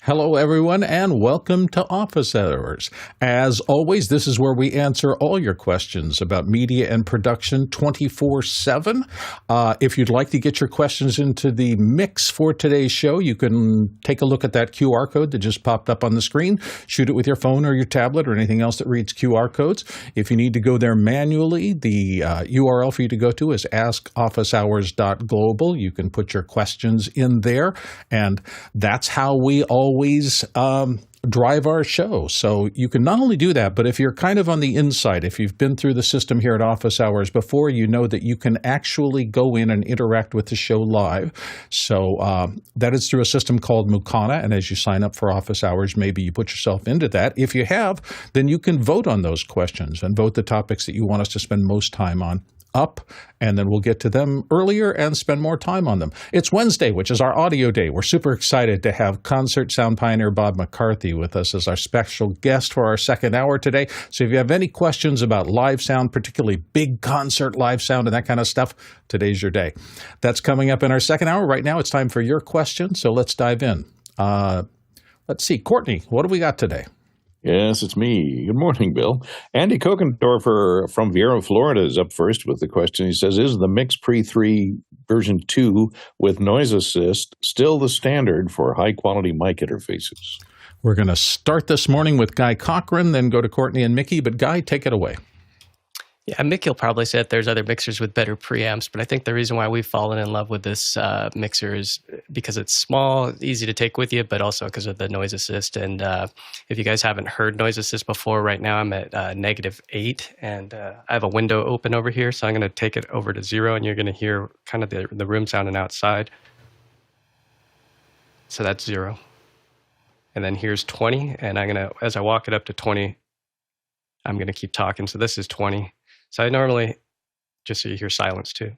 Hello, everyone, and welcome to Office Hours. As always, this is where we answer all your questions about media and production 24/7. If you'd like to get your questions into the mix for today's show, you can take a look at that QR code that just popped up on the screen. Shoot it with your phone or your tablet or anything else that reads QR codes. If you need to go there manually, the URL for you to go to is askofficehours.global. You can put your questions in there, and that's how we always drive our show. So you can not only do that, but if you're kind of on the inside, if you've been through the system here at Office Hours before, you know that you can actually go in and interact with the show live. So that is through a system called Mukana. And as you sign up for Office Hours, maybe you put yourself into that. If you have, then you can vote on those questions and vote the topics that you want us to spend most time on up, and then we'll get to them earlier and spend more time on them. It's Wednesday, which is our audio day. We're super excited to have concert sound pioneer Bob McCarthy with us as our special guest for our second hour today. So if you have any questions about live sound, particularly big concert live sound and that kind of stuff, today's your day. That's coming up in our second hour. Right now, it's time for your questions, so let's dive in. Let's see. Courtney, what do we got today? Yes, it's me. Good morning, Bill. Andy Kokendorfer from Vieira, Florida is up first with the question. He says, is the MixPre 3 version 2 with noise assist still the standard for high-quality mic interfaces? We're going to start this morning with Guy Cochran, then go to Courtney and Mickey. But Guy, take it away. Yeah, Mickey will probably say that there's other mixers with better preamps, but I think the reason why we've fallen in love with this mixer is because it's small, easy to take with you, but also because of the noise assist. And if you guys haven't heard noise assist before, right now I'm at -8, and I have a window open over here, so I'm going to take it over to 0, and you're going to hear kind of the room sounding outside. So that's 0. And then here's 20, and I'm going to, as I walk it up to 20, I'm going to keep talking. So this is 20. So I normally, just so you hear silence too.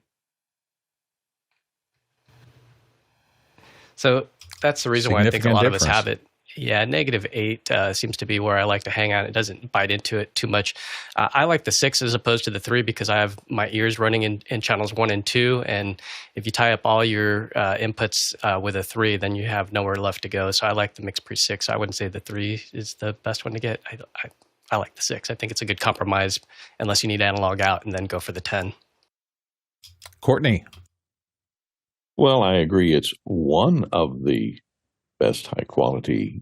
So that's the reason why I think a lot of us have it. Yeah, -8 seems to be where I like to hang out. It doesn't bite into it too much. I like the 6 as opposed to the 3 because I have my ears running in channels 1 and 2. And if you tie up all your inputs with a 3, then you have nowhere left to go. So I like the MixPre 6. I wouldn't say the 3 is the best one to get. I like the 6. I think it's a good compromise unless you need analog out, and then go for the 10. Courtney. Well, I agree. It's one of the best high quality,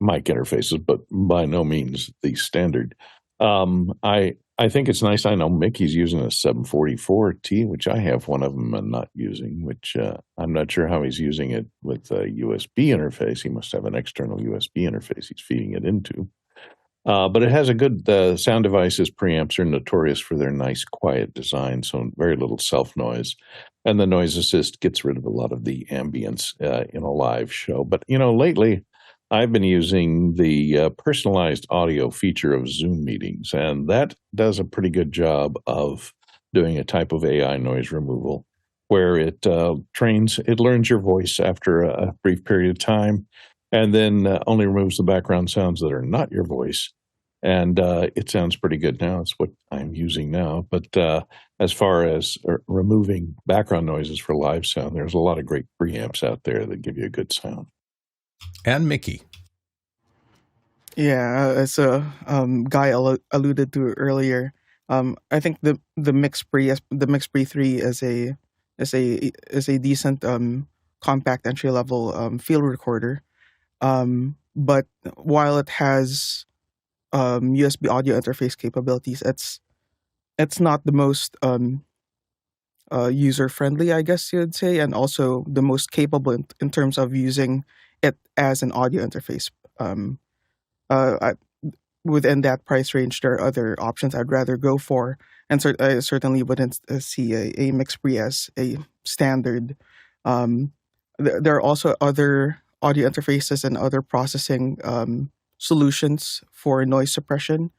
mic interfaces, but by no means the standard. I think it's nice. I know Mickey's using a 744T, which I have one of them and not using, which I'm not sure how he's using it with a USB interface. He must have an external USB interface he's feeding it into. But it has a good sound devices. Preamps are notorious for their nice, quiet design, so very little self-noise. And the noise assist gets rid of a lot of the ambience in a live show. But, lately I've been using the personalized audio feature of Zoom meetings, and that does a pretty good job of doing a type of AI noise removal where it learns your voice after a brief period of time, and then only removes the background sounds that are not your voice. And it sounds pretty good now. It's what I'm using now. But as far as removing background noises for live sound, there's a lot of great preamps out there that give you a good sound. And Mickey. Yeah, as Guy alluded to earlier, I think the MixPre 3 is a decent compact entry level field recorder. But while it has USB audio interface capabilities, it's not the most user friendly, I guess you'd say, and also the most capable in terms of using it as an audio interface. Within that price range, there are other options I'd rather go for, and I certainly wouldn't see a MixPre as a standard. There are also other audio interfaces and other processing solutions for noise suppression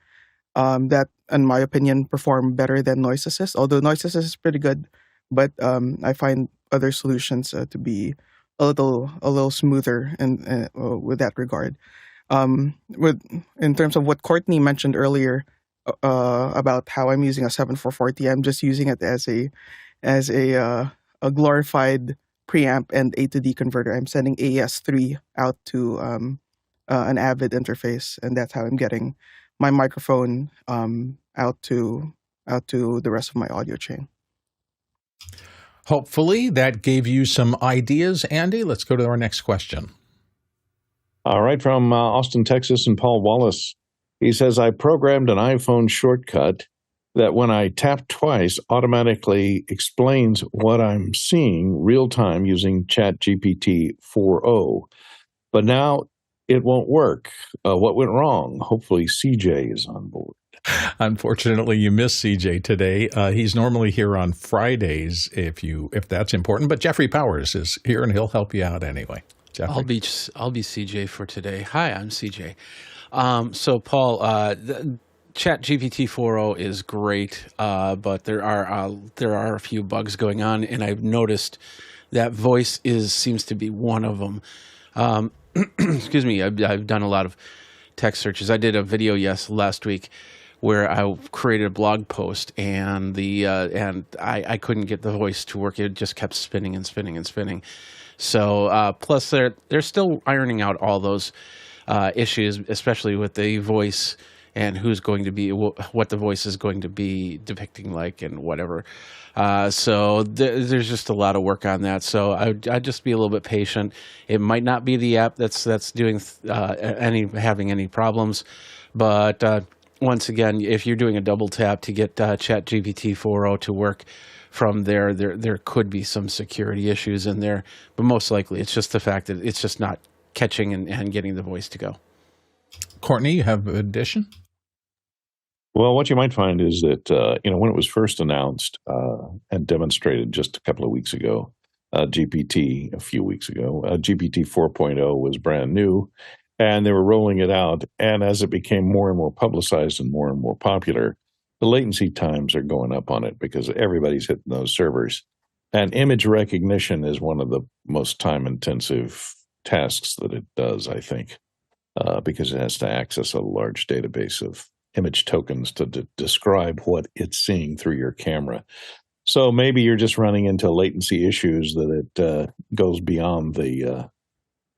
that, in my opinion, perform better than noise assist. Although noise assist is pretty good, but I find other solutions to be a little smoother with that regard. In terms of what Courtney mentioned earlier about how I'm using a 744T, I'm just using it as a glorified preamp and A to D converter. I'm sending AES3 out to an Avid interface, and that's how I'm getting my microphone out to the rest of my audio chain. Hopefully that gave you some ideas, Andy. Let's go to our next question. All right, from Austin, Texas, and Paul Wallace. He says, I programmed an iPhone shortcut that when I tap twice, automatically explains what I'm seeing real time using ChatGPT 4o. But now it won't work. What went wrong? Hopefully CJ is on board. Unfortunately, you missed CJ today. He's normally here on Fridays if that's important. But Jeffrey Powers is here, and he'll help you out anyway. Jeffrey? I'll be CJ for today. Hi, I'm CJ. So Paul, ChatGPT 4o is great, but there are a few bugs going on, and I've noticed that voice seems to be one of them. Excuse me. I've done a lot of text searches. I did a video last week where I created a blog post, and I couldn't get the voice to work. It just kept spinning and spinning and spinning. So plus they're still ironing out all those issues, especially with the voice and who's going to be what the voice is going to be depicting like and whatever. So there's just a lot of work on that. So I'd just be a little bit patient. It might not be the app that's doing having any problems, but once again, if you're doing a double tap to get ChatGPT 4o to work from there could be some security issues in there, but most likely it's just the fact that it's just not catching and getting the voice to go. Courtney, you have an addition? Well, what you might find is that, when it was first announced and demonstrated just a couple of weeks ago, GPT 4.0 was brand new, and they were rolling it out. And as it became more and more publicized and more popular, the latency times are going up on it because everybody's hitting those servers. And image recognition is one of the most time-intensive tasks that it does, I think, because it has to access a large database of image tokens to describe what it's seeing through your camera. So maybe you're just running into latency issues that it goes beyond the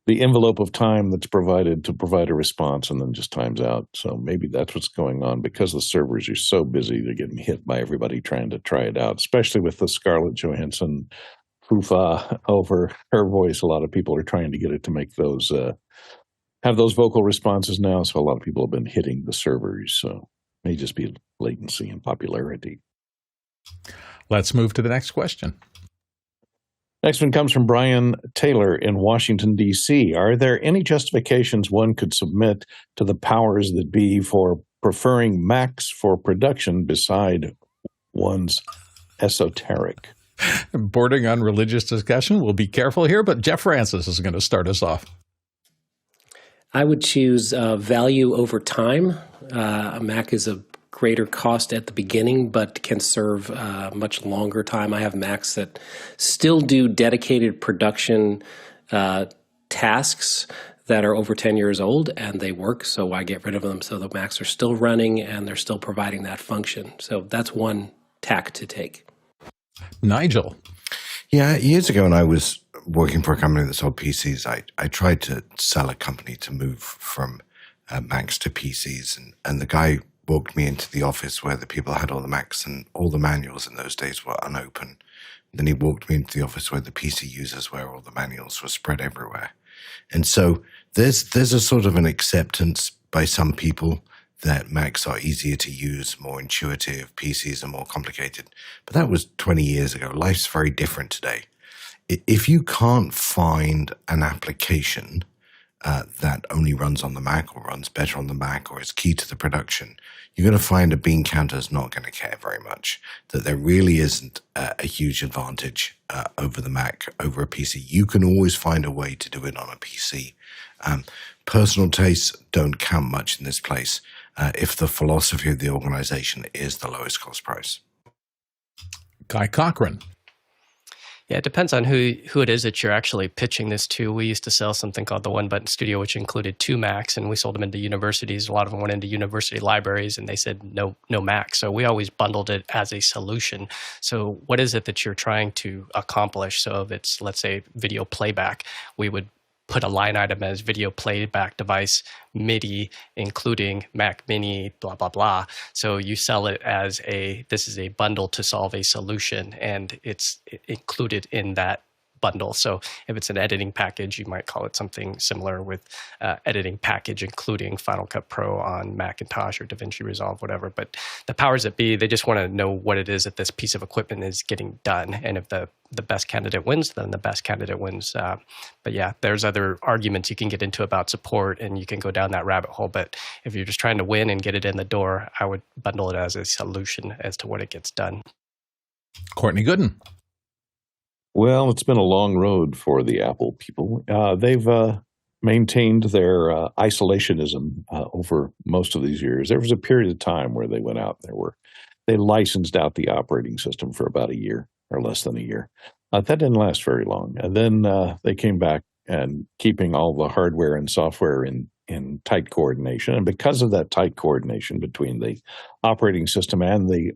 envelope of time that's provided to provide a response and then just times out. So maybe that's what's going on because the servers are so busy, they're getting hit by everybody trying to try it out, especially with the Scarlett Johansson foofa over her voice. A lot of people are trying to get it to make those have those vocal responses now. So a lot of people have been hitting the servers. So it may just be latency and popularity. Let's move to the next question. Next one comes from Brian Taylor in Washington, D.C. Are there any justifications one could submit to the powers that be for preferring Macs for production beside one's esoteric? Bordering on religious discussion. We'll be careful here, but Jeff Francis is going to start us off. I would choose value over time. A Mac is a greater cost at the beginning, but can serve much longer time. I have Macs that still do dedicated production tasks that are over 10 years old, and they work, so why get rid of them? So the Macs are still running, and they're still providing that function. So that's one tack to take. Nigel. Yeah, years ago when I was working for a company that sold PCs, I tried to sell a company to move from Macs to PCs, and the guy walked me into the office where the people had all the Macs, and all the manuals in those days were unopened. Then he walked me into the office where the PC users were, all the manuals were spread everywhere. And so there's a sort of an acceptance by some people that Macs are easier to use, more intuitive, PCs are more complicated. But that was 20 years ago. Life's very different today. If you can't find an application that only runs on the Mac or runs better on the Mac or is key to the production, you're going to find a bean counter is not going to care very much, that there really isn't a huge advantage over the Mac, over a PC. You can always find a way to do it on a PC. Personal tastes don't count much in this place if the philosophy of the organization is the lowest cost price. Guy Cochran. Yeah, it depends on who it is that you're actually pitching this to. We used to sell something called the One Button Studio, which included 2 Macs, and we sold them into universities. A lot of them went into university libraries, and they said no Mac. So we always bundled it as a solution. So what is it that you're trying to accomplish? So if it's, let's say, video playback, we would put a line item as video playback device, MIDI, including Mac Mini, blah, blah, blah. So you sell it as this is a bundle to solve a solution, and it's included in that bundle. So if it's an editing package, you might call it something similar with editing package, including Final Cut Pro on Macintosh or DaVinci Resolve, whatever. But the powers that be, they just want to know what it is that this piece of equipment is getting done. And if the best candidate wins, then the best candidate wins. But yeah, there's other arguments you can get into about support, and you can go down that rabbit hole. But if you're just trying to win and get it in the door, I would bundle it as a solution as to what it gets done. Courtney Gooden. Well, it's been a long road for the Apple people. They've maintained their isolationism over most of these years. There was a period of time where they went out they licensed out the operating system for about a year or less than a year. That didn't last very long. And then they came back and keeping all the hardware and software in tight coordination. And because of that tight coordination between the operating system and the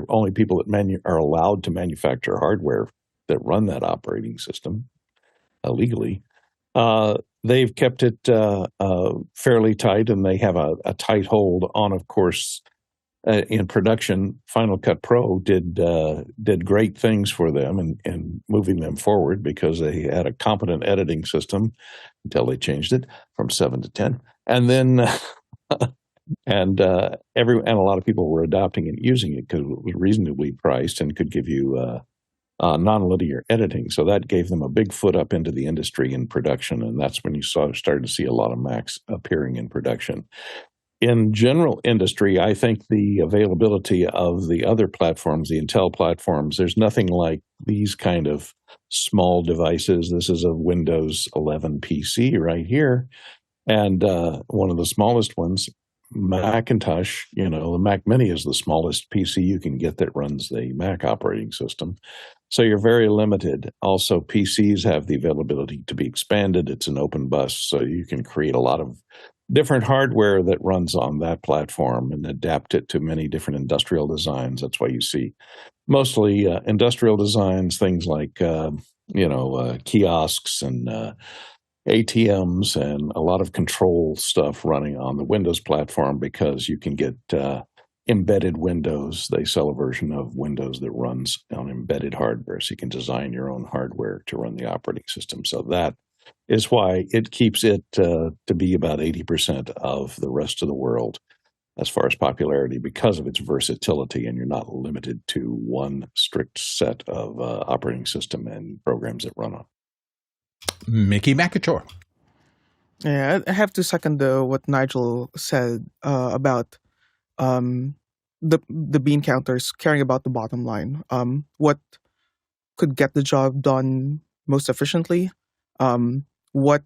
only people that are allowed to manufacture hardware that run that operating system legally, they've kept it fairly tight, and they have a tight hold on, of course, in production. Final Cut Pro did great things for them in moving them forward because they had a competent editing system until they changed it from 7 to 10, and then and a lot of people were adopting and using it because it was reasonably priced and could give you nonlinear editing. So that gave them a big foot up into the industry in production, and that's when you started to see a lot of Macs appearing in production. In general industry, I think the availability of the other platforms, the Intel platforms, there's nothing like these kind of small devices. This is a Windows 11 PC right here, and one of the smallest ones, Macintosh, the Mac Mini is the smallest PC you can get that runs the Mac operating system. So you're very limited. Also, PCs have the availability to be expanded. It's an open bus, so you can create a lot of different hardware that runs on that platform and adapt it to many different industrial designs. That's why you see mostly industrial designs, things like, kiosks and ATMs and a lot of control stuff running on the Windows platform because you can get embedded Windows. They sell a version of Windows that runs on embedded hardware, so you can design your own hardware to run the operating system. So that is why it keeps it to be about 80% of the rest of the world as far as popularity because of its versatility, and you're not limited to one strict set of operating system and programs that run on. Mickey McAchore. Yeah, I have to second what Nigel said about the bean counters caring about the bottom line. What could get the job done most efficiently? What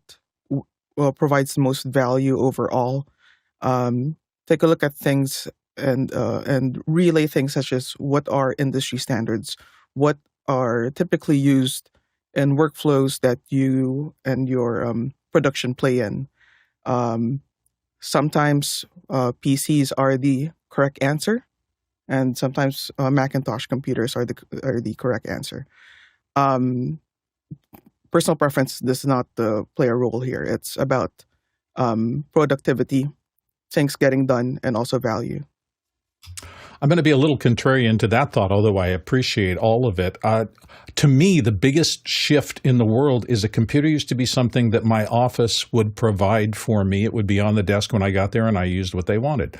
provides the most value overall? Take a look at things and relay things such as what are industry standards, what are typically used in workflows that you and your production play in. Sometimes PCs are the correct answer, and sometimes Macintosh computers are the correct answer. Personal preference does not play a role here. It's about productivity, things getting done, and also value. I'm going to be a little contrarian to that thought, although I appreciate all of it. To me, the biggest shift in the world is a computer used to be something that my office would provide for me. It would be on the desk when I got there, and I used what they wanted.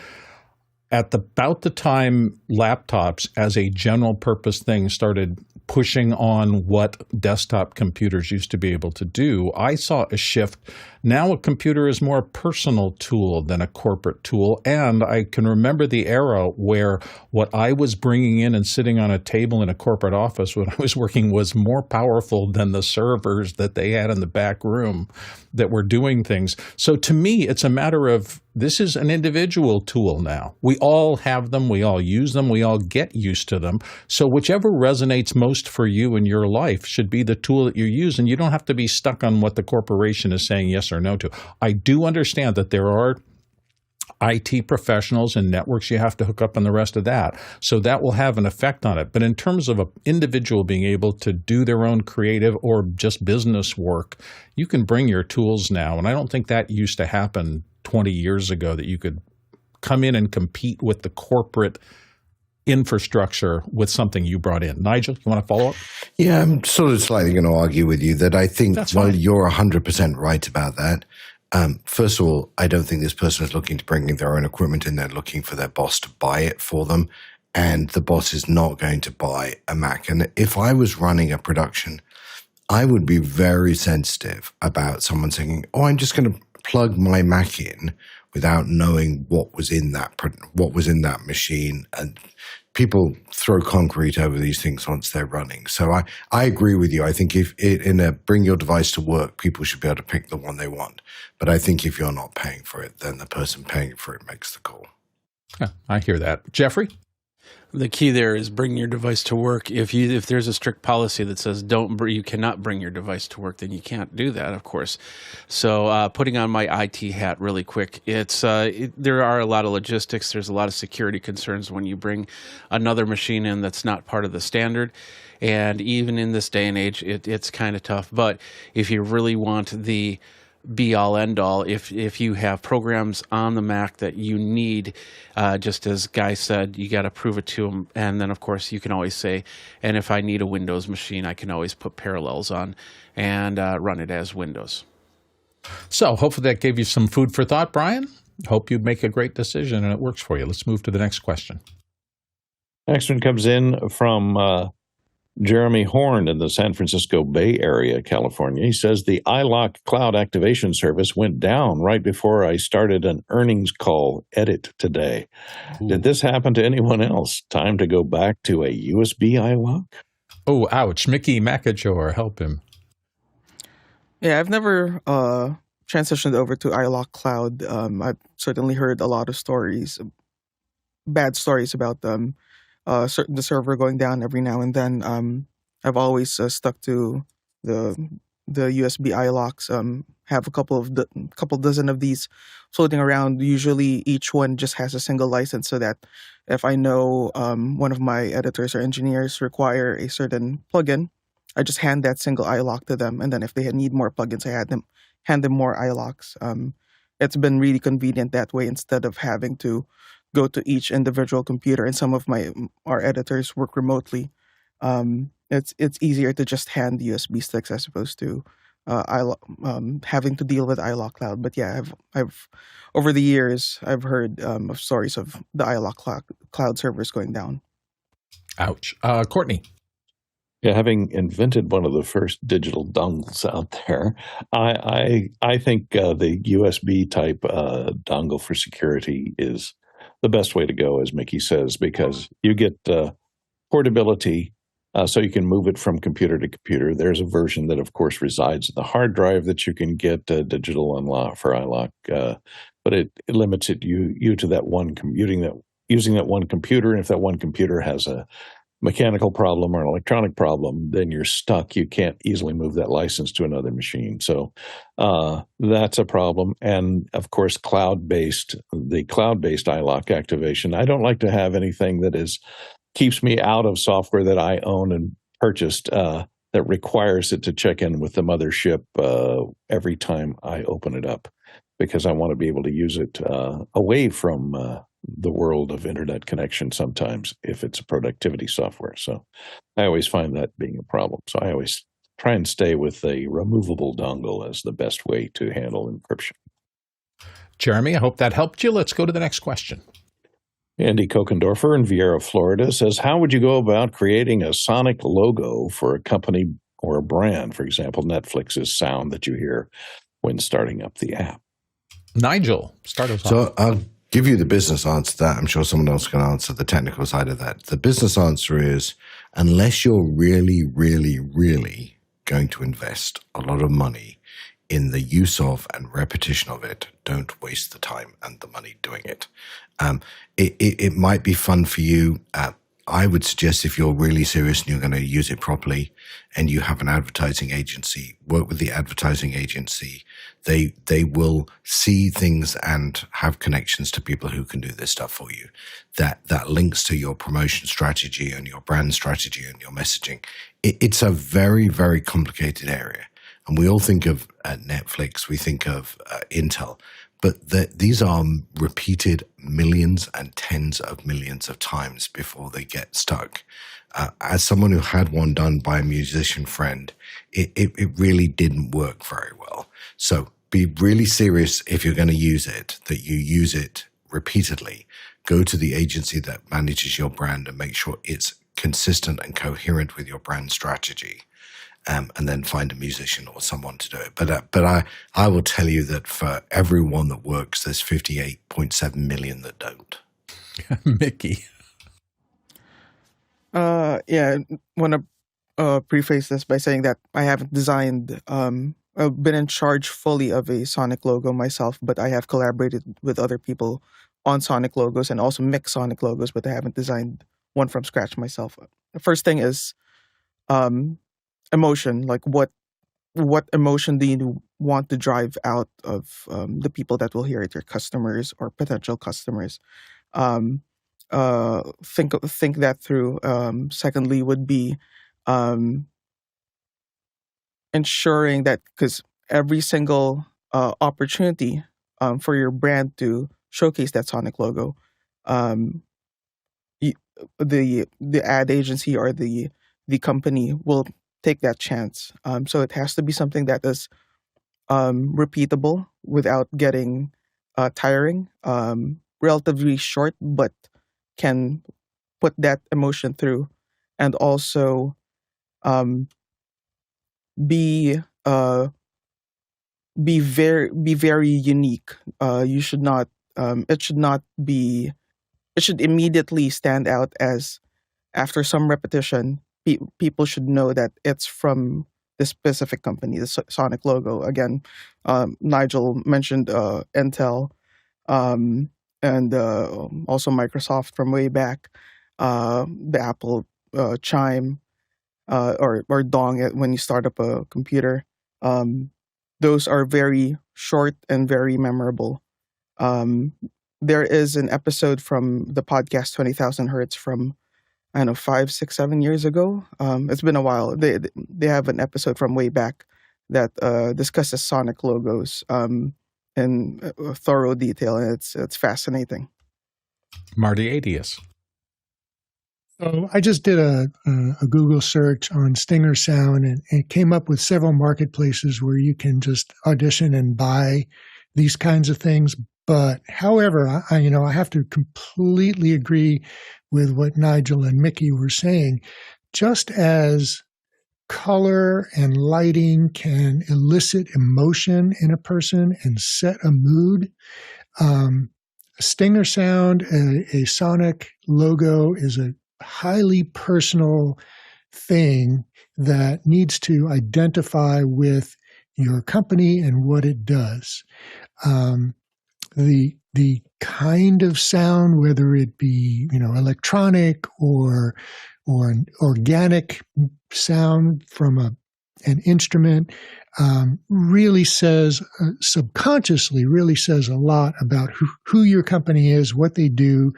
At about the time laptops as a general purpose thing started pushing on what desktop computers used to be able to do, I saw a shift Now a computer is more a personal tool than a corporate tool. And I can remember the era where what I was bringing in and sitting on a table in a corporate office when I was working was more powerful than the servers that they had in the back room that were doing things. So to me, it's a matter of this is an individual tool now. We all have them. We all use them. We all get used to them. So whichever resonates most for you in your life should be the tool that you use. And you don't have to be stuck on what the corporation is saying yes or no to. I do understand that there are IT professionals and networks you have to hook up and the rest of that. So that will have an effect on it. But in terms of an individual being able to do their own creative or just business work, you can bring your tools now. And I don't think that used to happen 20 years ago, that you could come in and compete with the corporate infrastructure with something you brought in. Nigel, you want to follow up? Yeah, I'm sort of slightly going to argue with you that I think while you're 100% right about that, first of all, I don't think this person is looking to bring in their own equipment in. They're looking for their boss to buy it for them, and the boss is not going to buy a Mac. And if I was running a production, I would be very sensitive about someone saying, oh, I'm just going to plug my Mac in without knowing what was in that machine. And people throw concrete over these things once they're running. So I agree with you. I think if in a bring your device to work, people should be able to pick the one they want. But I think if you're not paying for it, then the person paying for it makes the call. Yeah, I hear that. Jeffrey? The key there is bring your device to work. If there's a strict policy that says you cannot bring your device to work, then you can't do that, of course. So putting on my IT hat really quick, there are a lot of logistics. There's a lot of security concerns when you bring another machine in that's not part of the standard. And even in this day and age, it's kind of tough. But if you really want the be-all, end-all, if you have programs on the Mac that you need, just as Guy said, you got to prove it to them. And then, of course, you can always say, and if I need a Windows machine, I can always put Parallels on and run it as Windows. So hopefully that gave you some food for thought, Brian. Hope you make a great decision and it works for you. Let's move to the next question. Next one comes in from Jeremy Horn in the San Francisco Bay Area, California. He says the i-Lok cloud activation service went down right before I started an earnings call edit today. Ooh. Did this happen to anyone else? Time to go back to a USB i-Lok? Oh, ouch. Mickey Macajor, help him. Yeah, I've never transitioned over to i-Lok Cloud. I've certainly heard a lot of stories, bad stories about them. The server going down every now and then. I've always stuck to the USB i-Loks. Have a couple dozen of these floating around. Usually, each one just has a single license, so that if I know one of my editors or engineers require a certain plugin, I just hand that single i-Lok to them, and then if they need more plugins, I hand them more i-Loks. It's been really convenient that way instead of having to go to each individual computer, and some of our editors work remotely. It's easier to just hand USB sticks as opposed to having to deal with i-Lok Cloud. But yeah, I've over the years I've heard of stories of the i-Lok Cloud servers going down. Ouch. Courtney. Yeah, having invented one of the first digital dongles out there, I think the USB type dongle for security is the best way to go, as Mickey says, because you get portability, so you can move it from computer to computer. There's a version that, of course, resides in the hard drive that you can get digital unlock for i-Lok, but it limits you to that one using that one computer. And if that one computer has a mechanical problem or an electronic problem, then you're stuck. You can't easily move that license to another machine. So that's a problem. And of course, the cloud-based i-Lok activation. I don't like to have anything that keeps me out of software that I own and purchased that requires it to check in with the mothership every time I open it up, because I want to be able to use it away from the world of internet connection sometimes if it's a productivity software. So I always find that being a problem. So I always try and stay with a removable dongle as the best way to handle encryption. Jeremy, I hope that helped you. Let's go to the next question. Andy Kokendorfer in Vieira, Florida says, how would you go about creating a sonic logo for a company or a brand? For example, Netflix's sound that you hear when starting up the app. Nigel, start us off. So I'll give you the business answer to that. I'm sure someone else can answer the technical side of that. The business answer is, unless you're really, really, really going to invest a lot of money in the use of and repetition of it, don't waste the time and the money doing it. It might be fun for you. I would suggest if you're really serious and you're going to use it properly and you have an advertising agency, work with the advertising agency. They will see things and have connections to people who can do this stuff for you. That links to your promotion strategy and your brand strategy and your messaging. It's a very, very complicated area. And we all think of Netflix, we think of Intel, but these are repeated millions and tens of millions of times before they get stuck. As someone who had one done by a musician friend, it really didn't work very well. So be really serious if you're going to use it, that you use it repeatedly. Go to the agency that manages your brand and make sure it's consistent and coherent with your brand strategy. And then find a musician or someone to do it. But I will tell you that for everyone that works, there's 58.7 million that don't. Mickey. I want to preface this by saying that I haven't designed, I've been in charge fully of a Sonic logo myself, but I have collaborated with other people on Sonic logos and also mix Sonic logos, but I haven't designed one from scratch myself. The first thing is emotion. Like what emotion do you want to drive out of the people that will hear it, your customers or potential customers? Think that through. Secondly, would be ensuring that, because every single opportunity for your brand to showcase that Sonic logo, the ad agency or the company will take that chance. So it has to be something that is repeatable without getting tiring, relatively short, but can put that emotion through, and also be very unique. You should not. It should immediately stand out as, after some repetition, people should know that it's from this specific company, the Sonic logo. Again, Nigel mentioned Intel, and also Microsoft from way back, the Apple chime or dong when you start up a computer. Those are very short and very memorable. There is an episode from the podcast 20,000 Hertz from, I don't know, 5, 6, 7 years ago. It's been a while. They have an episode from way back that discusses Sonic logos in thorough detail, and it's fascinating. Marty Adius. So I just did a Google search on Stinger Sound, and it came up with several marketplaces where you can just audition and buy these kinds of things. But however, I have to completely agree with what Nigel and Mickey were saying. Just as color and lighting can elicit emotion in a person and set a mood, a Stinger Sound, a Sonic logo is a highly personal thing that needs to identify with your company and what it does. The kind of sound, whether it be electronic or an organic sound from an instrument, really says subconsciously really says a lot about who your company is, what they do,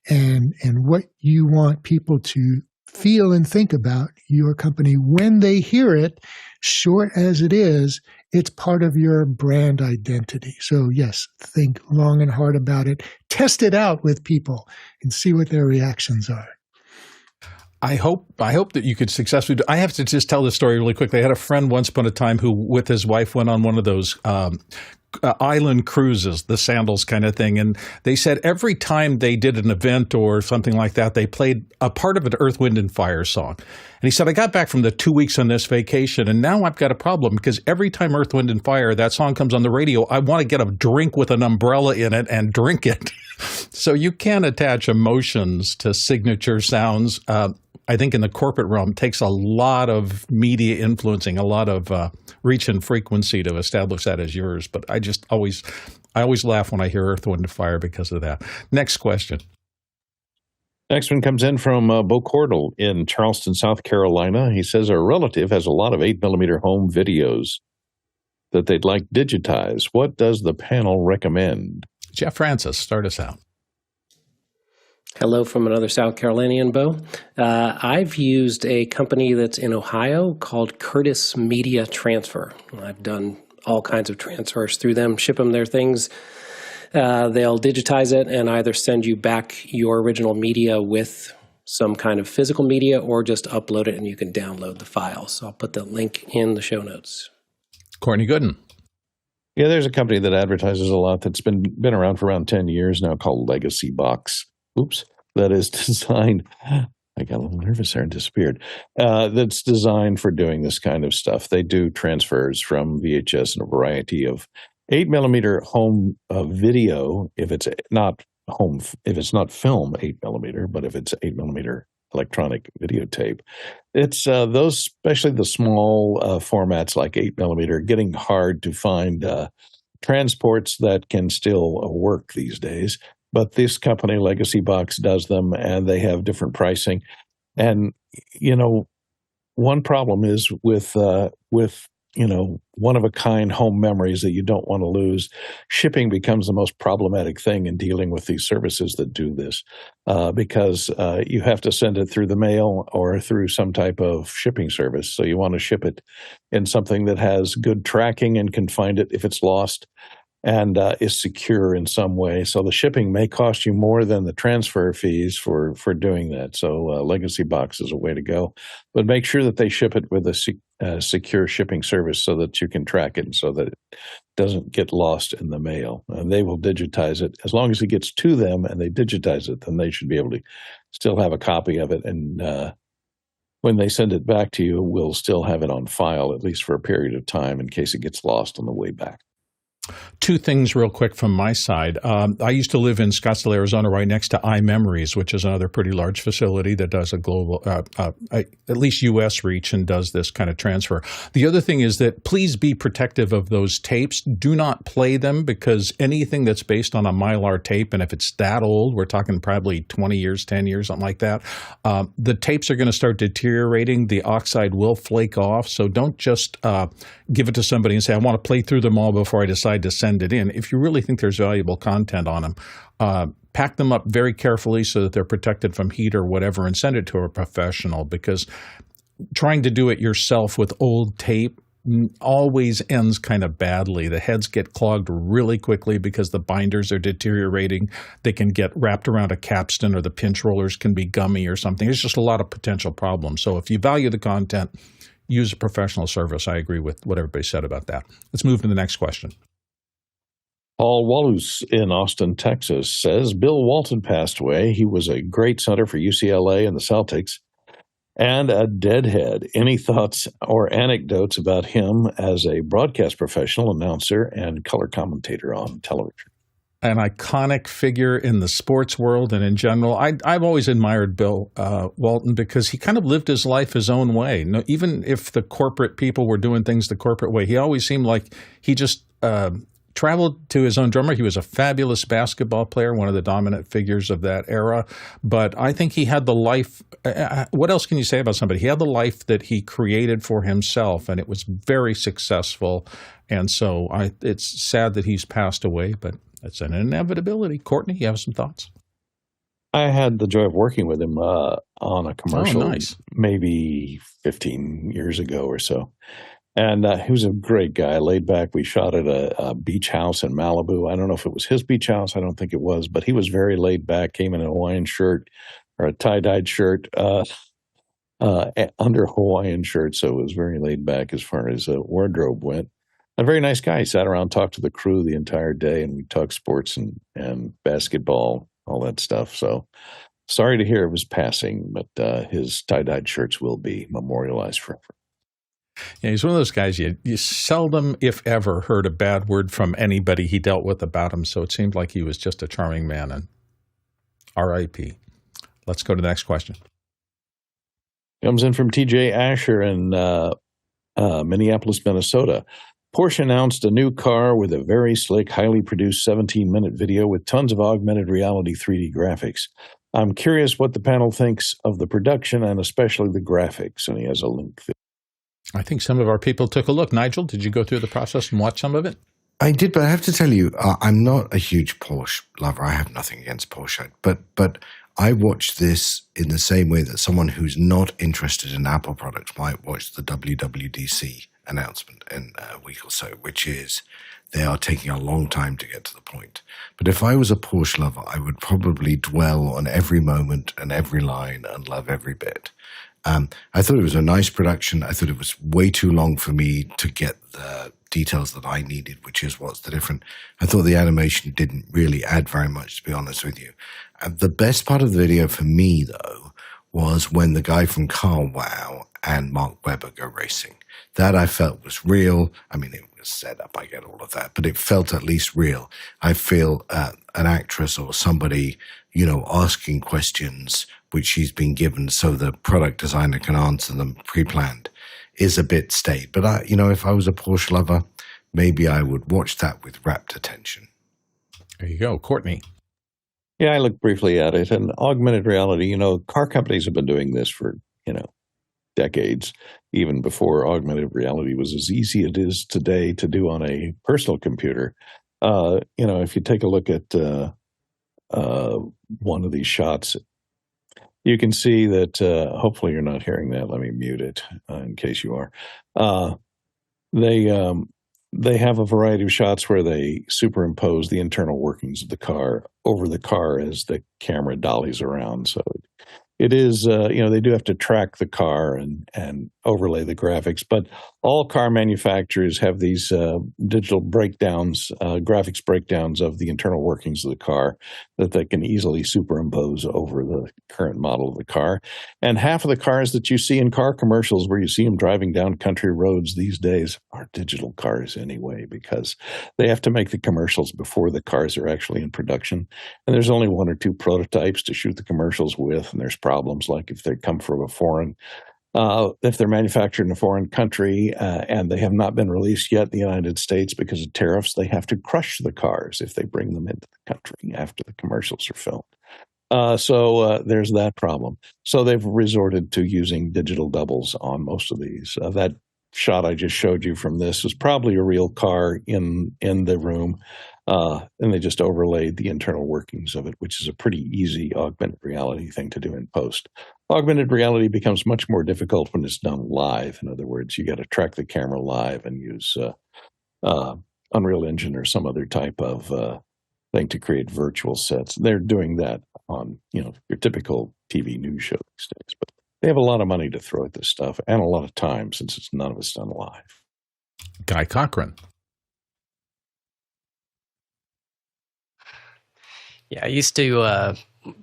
and what you want people to feel and think about your company when they hear it. Short as it is, it's part of your brand identity. So yes, think long and hard about it. Test it out with people and see what their reactions are. I hope that you could successfully do. I have to just tell this story really quickly. I had a friend once upon a time who, with his wife, went on one of those island cruises, the sandals kind of thing. And they said every time they did an event or something like that, they played a part of an Earth, Wind, and Fire song. And he said, I got back from the 2 weeks on this vacation, and now I've got a problem because every time Earth, Wind, and Fire, that song comes on the radio, I want to get a drink with an umbrella in it and drink it. So you can attach emotions to signature sounds. I think in the corporate realm, it takes a lot of media influencing, a lot of reach and frequency to establish that as yours. But I always laugh when I hear Earth, Wind, and Fire because of that. Next question. Next one comes in from Bo Cordell in Charleston, South Carolina. He says, a relative has a lot of 8mm home videos that they'd like digitized. What does the panel recommend? Jeff Francis, start us out. Hello from another South Carolinian, Bo. I've used a company that's in Ohio called Curtis Media Transfer. I've done all kinds of transfers through them, ship them their things. They'll digitize it and either send you back your original media with some kind of physical media or just upload it and you can download the file. So I'll put the link in the show notes. Courtney Gooden. Yeah, there's a company that advertises a lot that's been around for around 10 years now called Legacy Box. Oops. That is designed, I got a little nervous there and disappeared. That's designed for doing this kind of stuff. They do transfers from VHS and a variety of 8mm home video, if it's not film 8mm, but if it's 8mm electronic videotape. It's those, especially the small formats like 8mm, getting hard to find transports that can still work these days. But this company, Legacy Box, does them, and they have different pricing. And, one problem is with one-of-a-kind home memories that you don't want to lose, shipping becomes the most problematic thing in dealing with these services that do this because you have to send it through the mail or through some type of shipping service. So you want to ship it in something that has good tracking and can find it if it's lost and is secure in some way. So the shipping may cost you more than the transfer fees for doing that. So Legacy Box is a way to go. But make sure that they ship it with a secure shipping service so that you can track it so that it doesn't get lost in the mail. And they will digitize it. As long as it gets to them and they digitize it, then they should be able to still have a copy of it. And when they send it back to you, we'll still have it on file, at least for a period of time, in case it gets lost on the way back. Two things real quick from my side. I used to live in Scottsdale, Arizona, right next to iMemories, which is another pretty large facility that does a global, at least U.S. reach and does this kind of transfer. The other thing is that please be protective of those tapes. Do not play them because anything that's based on a Mylar tape, and if it's that old, we're talking probably 20 years, 10 years, something like that, the tapes are going to start deteriorating. The oxide will flake off. So don't just give it to somebody and say, I want to play through them all before I decide to send it in. If you really think there's valuable content on them, pack them up very carefully so that they're protected from heat or whatever and send it to a professional, because trying to do it yourself with old tape always ends kind of badly. The heads get clogged really quickly because the binders are deteriorating. They can get wrapped around a capstan or the pinch rollers can be gummy or something. It's just a lot of potential problems. So if you value the content, use a professional service. I agree with what everybody said about that. Let's move to the next question. Paul Wallace in Austin, Texas says, Bill Walton passed away. He was a great center for UCLA and the Celtics and a deadhead. Any thoughts or anecdotes about him as a broadcast professional, announcer, and color commentator on television? An iconic figure in the sports world and in general. I've always admired Bill Walton because he kind of lived his life his own way. No, even if the corporate people were doing things the corporate way, he always seemed like he just traveled to his own drummer. He was a fabulous basketball player, one of the dominant figures of that era. But I think he had the life. What else can you say about somebody? He had the life that he created for himself, and it was very successful. And so it's sad that he's passed away, but it's an inevitability. Courtney, you have some thoughts? I had the joy of working with him on a commercial maybe 15 years ago or so. And he was a great guy, laid back. We shot at a beach house in Malibu. I don't know if it was his beach house. I don't think it was. But he was very laid back, came in a Hawaiian shirt or a tie-dyed shirt. under Hawaiian shirt, so it was very laid back as far as wardrobe went. A very nice guy. He sat around, talked to the crew the entire day, and we talked sports and basketball, all that stuff. So sorry to hear of his passing, but his tie-dyed shirts will be memorialized forever. Yeah, he's one of those guys you seldom, if ever, heard a bad word from anybody he dealt with about him, so it seemed like he was just a charming man, and R.I.P. Let's go to the next question. Comes in from TJ Asher in Minneapolis, Minnesota. Porsche announced a new car with a very slick, highly produced 17-minute video with tons of augmented reality 3D graphics. I'm curious what the panel thinks of the production and especially the graphics, and he has a link there. I think some of our people took a look. Nigel, did you go through the process and watch some of it? I did, but I have to tell you, I'm not a huge Porsche lover. I have nothing against Porsche, but I watched this in the same way that someone who's not interested in Apple products might watch the WWDC announcement in a week or so, which is they are taking a long time to get to the point. But if I was a Porsche lover, I would probably dwell on every moment and every line and love every bit. I thought it was a nice production. I thought it was way too long for me to get the details that I needed, which is what's the difference. I thought the animation didn't really add very much, to be honest with you. The best part of the video for me, though, was when the guy from Carl Wow and Mark Webber go racing. That I felt was real. I mean, it was set up, I get all of that, but it felt at least real. I feel an actress or somebody, asking questions which she's been given so the product designer can answer them pre-planned is a bit staid. But, if I was a Porsche lover, maybe I would watch that with rapt attention. There you go. Courtney. Yeah, I looked briefly at it, and augmented reality, car companies have been doing this for, decades, even before augmented reality was as easy as it is today to do on a personal computer. If you take a look at one of these shots, you can see that, hopefully you're not hearing that. Let me mute it in case you are. They have a variety of shots where they superimpose the internal workings of the car over the car as the camera dollies around. So it is, they do have to track the car and overlay the graphics, but all car manufacturers have these digital breakdowns, graphics breakdowns of the internal workings of the car that they can easily superimpose over the current model of the car. And half of the cars that you see in car commercials where you see them driving down country roads these days are digital cars anyway, because they have to make the commercials before the cars are actually in production. And there's only one or two prototypes to shoot the commercials with, and there's problems like if they come from a foreign if they're manufactured in a foreign country and they have not been released yet in the United States because of tariffs, they have to crush the cars if they bring them into the country after the commercials are filmed. So there's that problem. So they've resorted to using digital doubles on most of these. That shot I just showed you from this was probably a real car in the room, and they just overlaid the internal workings of it, which is a pretty easy augmented reality thing to do in post. Augmented reality becomes much more difficult when it's done live. In other words, you got to track the camera live and use Unreal Engine or some other type of thing to create virtual sets. They're doing that on your typical TV news show these days, but they have a lot of money to throw at this stuff and a lot of time since it's none of it's done live. Guy Cochran. Yeah, I used to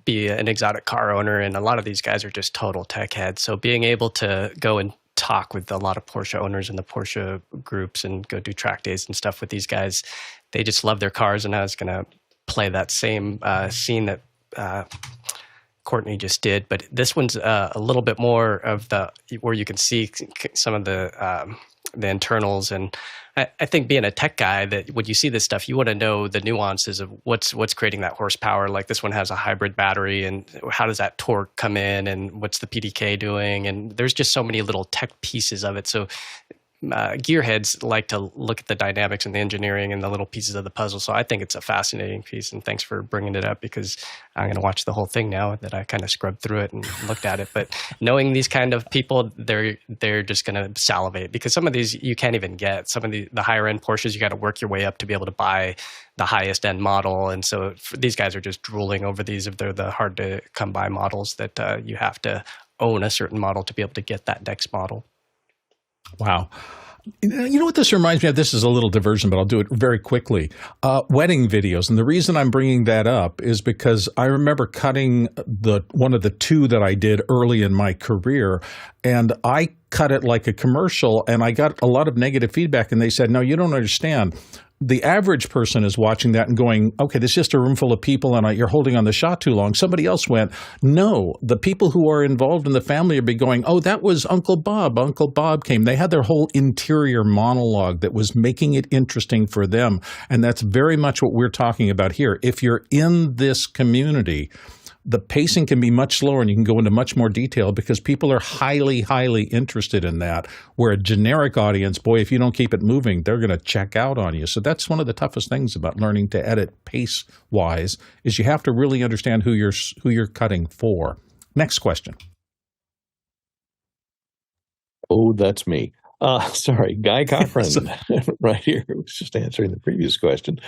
be an exotic car owner, and a lot of these guys are just total tech heads. So being able to go and talk with a lot of Porsche owners in the Porsche groups and go do track days and stuff with these guys, they just love their cars. And I was going to play that same scene that Courtney just did, but this one's a little bit more of where you can see some of the internals. And I think being a tech guy, that when you see this stuff, you want to know the nuances of what's creating that horsepower. Like this one has a hybrid battery, and how does that torque come in, and what's the PDK doing? And there's just so many little tech pieces of it. So gearheads like to look at the dynamics and the engineering and the little pieces of the puzzle. So I think it's a fascinating piece, and thanks for bringing it up, because I'm going to watch the whole thing now that I kind of scrubbed through it and looked at it. But knowing these kind of people, they're just going to salivate, because some of these you can't even get. Some of the higher end Porsches, you got to work your way up to be able to buy the highest end model. And so these guys are just drooling over these if they're the hard to come by models that you have to own a certain model to be able to get that next model. Wow. You know what this reminds me of? This is a little diversion, but I'll do it very quickly. Wedding videos. And the reason I'm bringing that up is because I remember cutting one of the two that I did early in my career, and I cut it like a commercial, and I got a lot of negative feedback, and they said, no, you don't understand. The average person is watching that and going, okay, this is just a room full of people and you're holding on the shot too long. Somebody else went, no, the people who are involved in the family are be going, oh, that was Uncle Bob. Uncle Bob came. They had their whole interior monologue that was making it interesting for them. And that's very much what we're talking about here. If you're in this community, the pacing can be much slower and you can go into much more detail because people are highly, highly interested in that. Where a generic audience, boy, if you don't keep it moving, they're going to check out on you. So that's one of the toughest things about learning to edit pace-wise is you have to really understand who you're cutting for. Next question. Oh, that's me. Sorry, Guy Cochran, right here, who was just answering the previous question.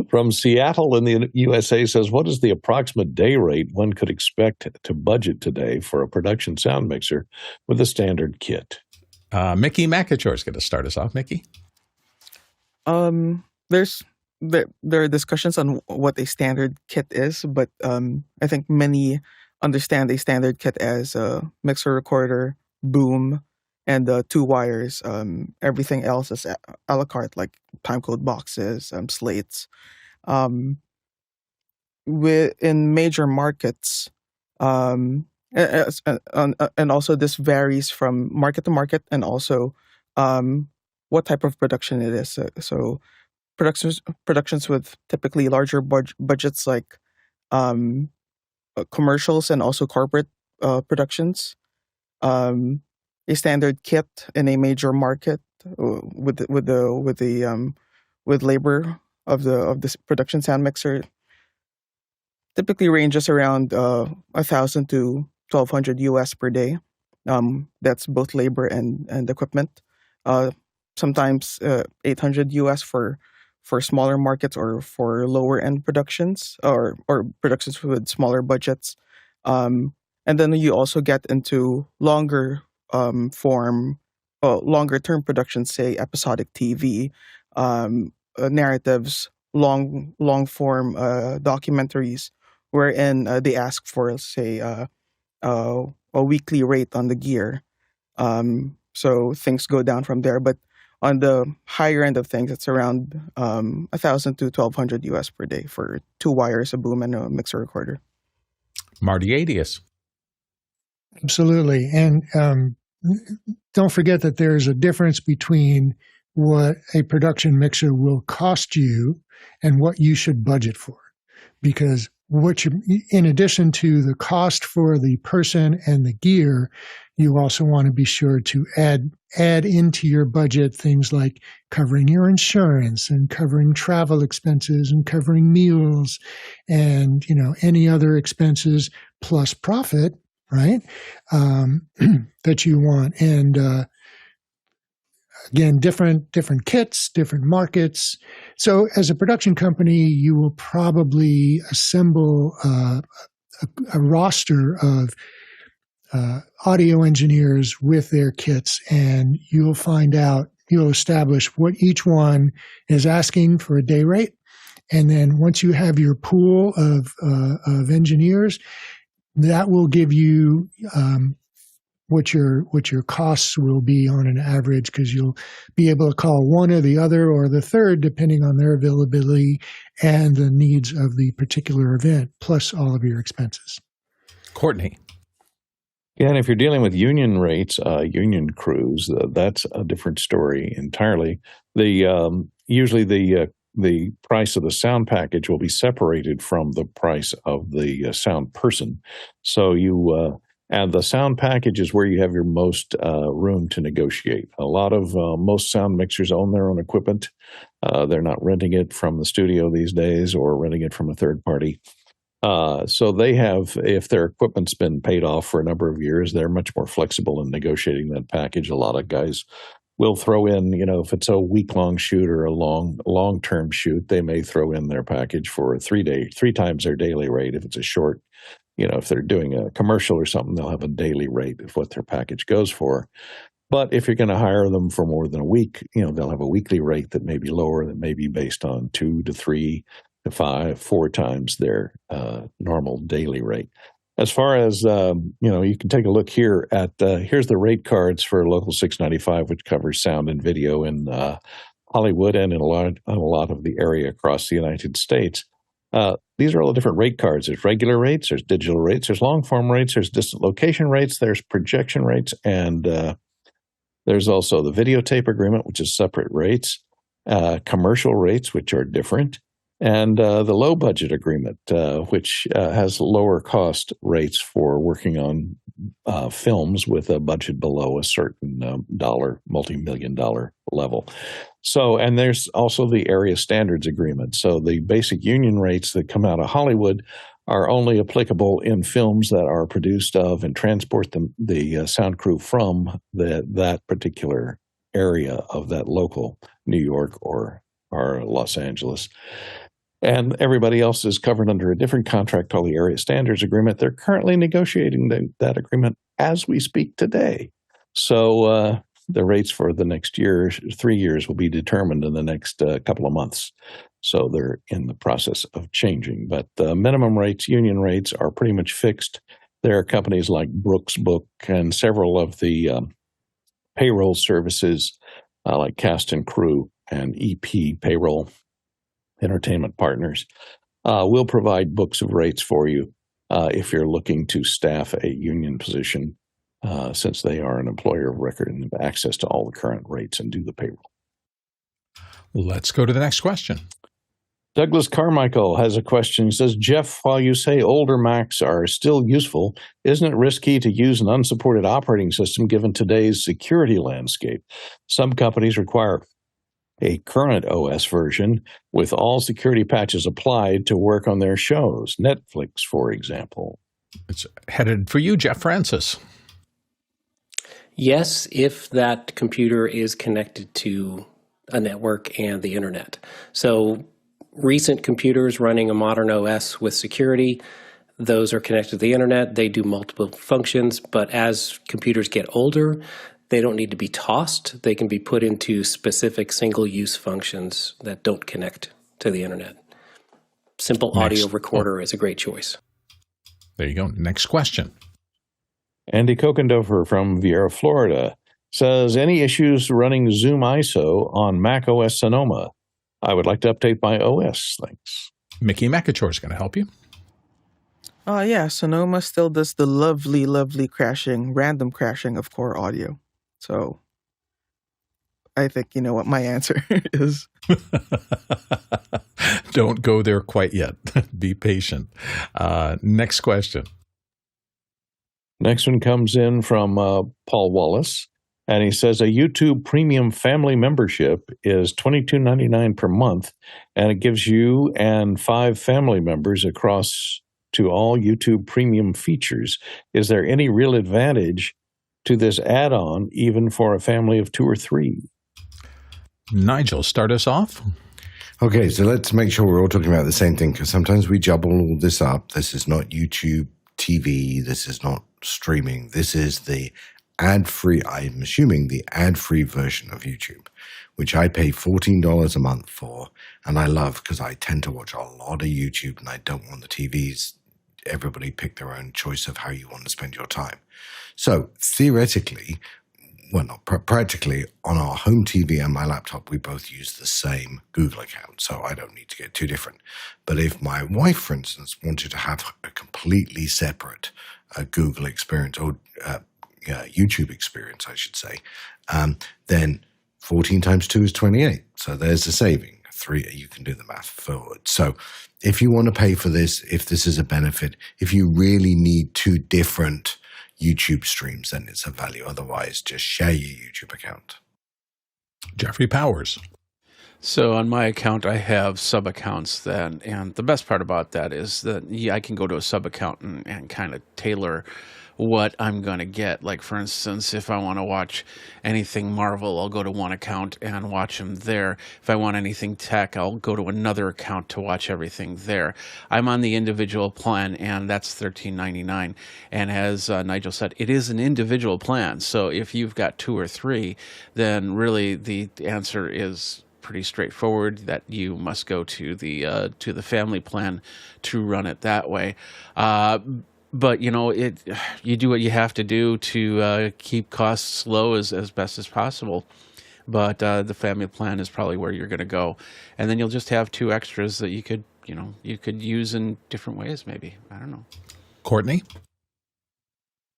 From Seattle in the USA says, what is the approximate day rate one could expect to budget today for a production sound mixer with a standard kit? Mickey McAchore is going to start us off. Mickey? There are discussions on what a standard kit is, but I think many understand a standard kit as a mixer, recorder, boom, and 2 wires. Everything else is a la carte, like timecode boxes, slates. In major markets, and also this varies from market to market, and also what type of production it is. So productions with typically larger budgets, like commercials and also corporate productions. A standard kit in a major market with labor of the production sound mixer typically ranges around 1,000 to 1,200 US per day. That's both labor and equipment. Sometimes 800 US for smaller markets or for lower end productions or productions with smaller budgets. And then you also get into longer term productions, say episodic TV, narratives, long form documentaries, wherein they ask for, say, a weekly rate on the gear. So things go down from there. But on the higher end of things, it's around 1,000 to 1,200 US per day for 2 wires, a boom, and a mixer recorder. Marty Adius. Absolutely. And don't forget that there's a difference between what a production mixer will cost you and what you should budget for. Because in addition to the cost for the person and the gear, you also want to be sure to add into your budget things like covering your insurance and covering travel expenses and covering meals and, any other expenses plus profit, right? That you want. And, again, different kits, different markets. So as a production company, you will probably assemble a roster of audio engineers with their kits, and you'll establish what each one is asking for a day rate. And then once you have your pool of engineers, that will give you what your costs will be on an average, because you'll be able to call one or the other or the third depending on their availability and the needs of the particular event, plus all of your expenses. Courtney. Yeah, and if you're dealing with union rates, union crews, that's a different story entirely. Usually the price of the sound package will be separated from the price of the sound person. So and the sound package is where you have your most room to negotiate. A lot of most sound mixers own their own equipment. They're not renting it from the studio these days or renting it from a third party. So they have, if their equipment's been paid off for a number of years, they're much more flexible in negotiating that package. A lot of guys will throw in, if it's a week-long shoot or a long-term shoot, they may throw in their package for 3 times their daily rate. If it's a short, if they're doing a commercial or something, they'll have a daily rate of what their package goes for. But if you're going to hire them for more than a week, they'll have a weekly rate that may be lower, that may be based on 2 to 3 to 5, 4 times their normal daily rate. As far as, you can take a look here at, here's the rate cards for Local 695, which covers sound and video in Hollywood and in a lot of the area across the United States. These are all the different rate cards. There's regular rates, there's digital rates, there's long-form rates, there's distant location rates, there's projection rates, and there's also the videotape agreement, which is separate rates, commercial rates, which are different, and the low-budget agreement, which has lower cost rates for working on films with a budget below a certain multi-million-dollar level. So, and there's also the area standards agreement. So the basic union rates that come out of Hollywood are only applicable in films that are produced of and transport the sound crew from that particular area of that local New York or Los Angeles. And everybody else is covered under a different contract called the Area Standards Agreement. They're currently negotiating that agreement as we speak today. So the rates for the next 3 years will be determined in the next couple of months. So they're in the process of changing. But the minimum rates, union rates, are pretty much fixed. There are companies like Brooks Book and several of the payroll services like Cast and Crew and EP Payroll Entertainment Partners will provide books of rates for you if you're looking to staff a union position, since they are an employer of record and have access to all the current rates and do the payroll. Let's go to the next question. Douglas Carmichael has a question. He says, Jeff, while you say older Macs are still useful, isn't it risky to use an unsupported operating system given today's security landscape? Some companies require a current OS version with all security patches applied to work on their shows. Netflix, for example. It's headed for you, Jeff Francis. Yes, if that computer is connected to a network and the internet. So recent computers running a modern OS with security, those are connected to the internet. They do multiple functions, but as computers get older, they don't need to be tossed. They can be put into specific single-use functions that don't connect to the internet. Simple audio recorder is a great choice. There you go. Next question. Andy Kokendorfer from Vieira, Florida says, any issues running ZoomISO on macOS Sonoma? I would like to update my OS. Thanks. Mickey McAchore is going to help you. Yeah, Sonoma still does the lovely, lovely random crashing of core audio. So I think you know what my answer is. Don't go there quite yet. Be patient. Next question. Next one comes in from Paul Wallace, and he says a YouTube Premium Family membership is $22.99 per month, and it gives you and 5 family members across to all YouTube Premium features. Is there any real advantage to this add-on, even for a family of 2 or 3? Nigel, start us off. Okay, so let's make sure we're all talking about the same thing, because sometimes we jumble all this up. This is not YouTube TV. This is not streaming. This is the ad-free, I'm assuming the ad-free version of YouTube, which I pay $14 a month for, and I love because I tend to watch a lot of YouTube and I don't want the TVs. Everybody pick their own choice of how you want to spend your time. So theoretically, well, not practically, on our home TV and my laptop, we both use the same Google account, so I don't need to get too different. But if my wife, for instance, wanted to have a completely separate Google experience, or YouTube experience, I should say, then 14 times 2 is 28. So there's the saving. 3, you can do the math forward. So if you want to pay for this, if this is a benefit, if you really need 2 different YouTube streams, then it's a value. Otherwise, just share your YouTube account. Jeffrey Powers. So on my account, I have sub-accounts then, and the best part about that is that I can go to a sub-account and kind of tailor what I'm going to get. Like, for instance, if I want to watch anything Marvel, I'll go to one account and watch them there. If I want anything tech, I'll go to another account to watch everything there. I'm on the individual plan, and that's $13.99. And as Nigel said, it is an individual plan. So if you've got 2 or 3, then really the answer is pretty straightforward, that you must go to the family plan to run it that way. But you do what you have to do to keep costs low as best as possible. But the family plan is probably where you're going to go, and then you'll just have 2 extras that you could use in different ways. Maybe, I don't know. Courtney?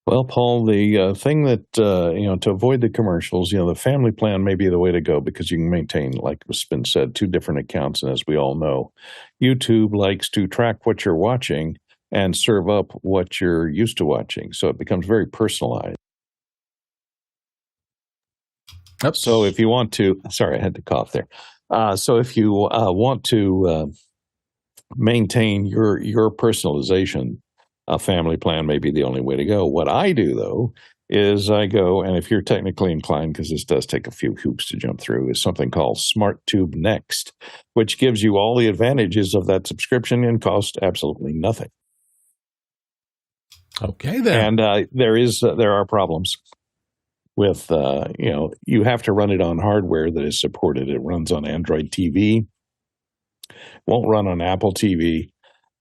Well, Paul, the thing that, to avoid the commercials, the family plan may be the way to go, because you can maintain, like has been said, 2 different accounts. And as we all know, YouTube likes to track what you're watching and serve up what you're used to watching. So it becomes very personalized. Yep. So if you want to, sorry, I had to cough there. So if you want to maintain your personalization, a family plan may be the only way to go. What I do, though, is I go, and if you're technically inclined, because this does take a few hoops to jump through, is something called SmartTube Next, which gives you all the advantages of that subscription and costs absolutely nothing. Okay, then. And there are problems with, you have to run it on hardware that is supported. It runs on Android TV, won't run on Apple TV.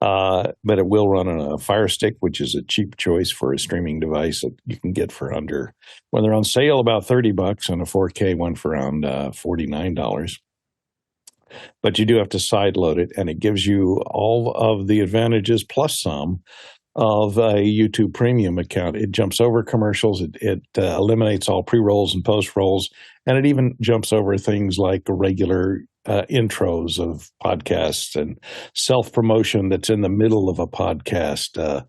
But it will run on a Fire Stick, which is a cheap choice for a streaming device that you can get for under, when they're on sale, about $30, and a 4K one for around $49. But you do have to sideload it, and it gives you all of the advantages plus some of a YouTube Premium account. It jumps over commercials. It eliminates all pre-rolls and post-rolls, and it even jumps over things like regular intros of podcasts and self-promotion that's in the middle of a podcast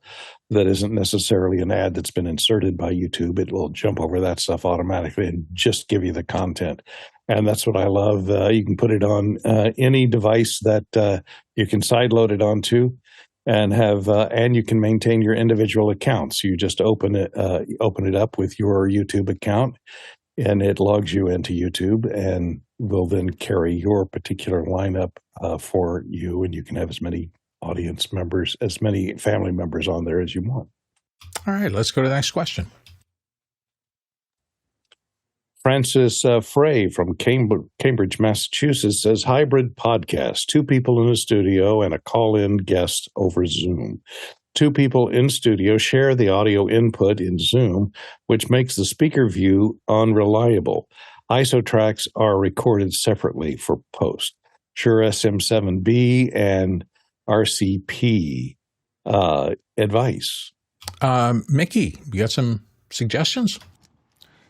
that isn't necessarily an ad that's been inserted by YouTube. It will jump over that stuff automatically and just give you the content. And that's what I love. You can put it on any device that you can sideload it onto, and and you can maintain your individual accounts. You just open it up with your YouTube account, and it logs you into YouTube and will then carry your particular lineup for you, and you can have as many audience members, as many family members on there as you want. All right, let's go to the next question. Francis Frey from Cambridge, Massachusetts says, hybrid podcast, 2 people in a studio and a call-in guest over Zoom. 2 people in studio share the audio input in Zoom, which makes the speaker view unreliable. ISO tracks are recorded separately for post. Shure SM7B and RCP advice. Mickey, you got some suggestions?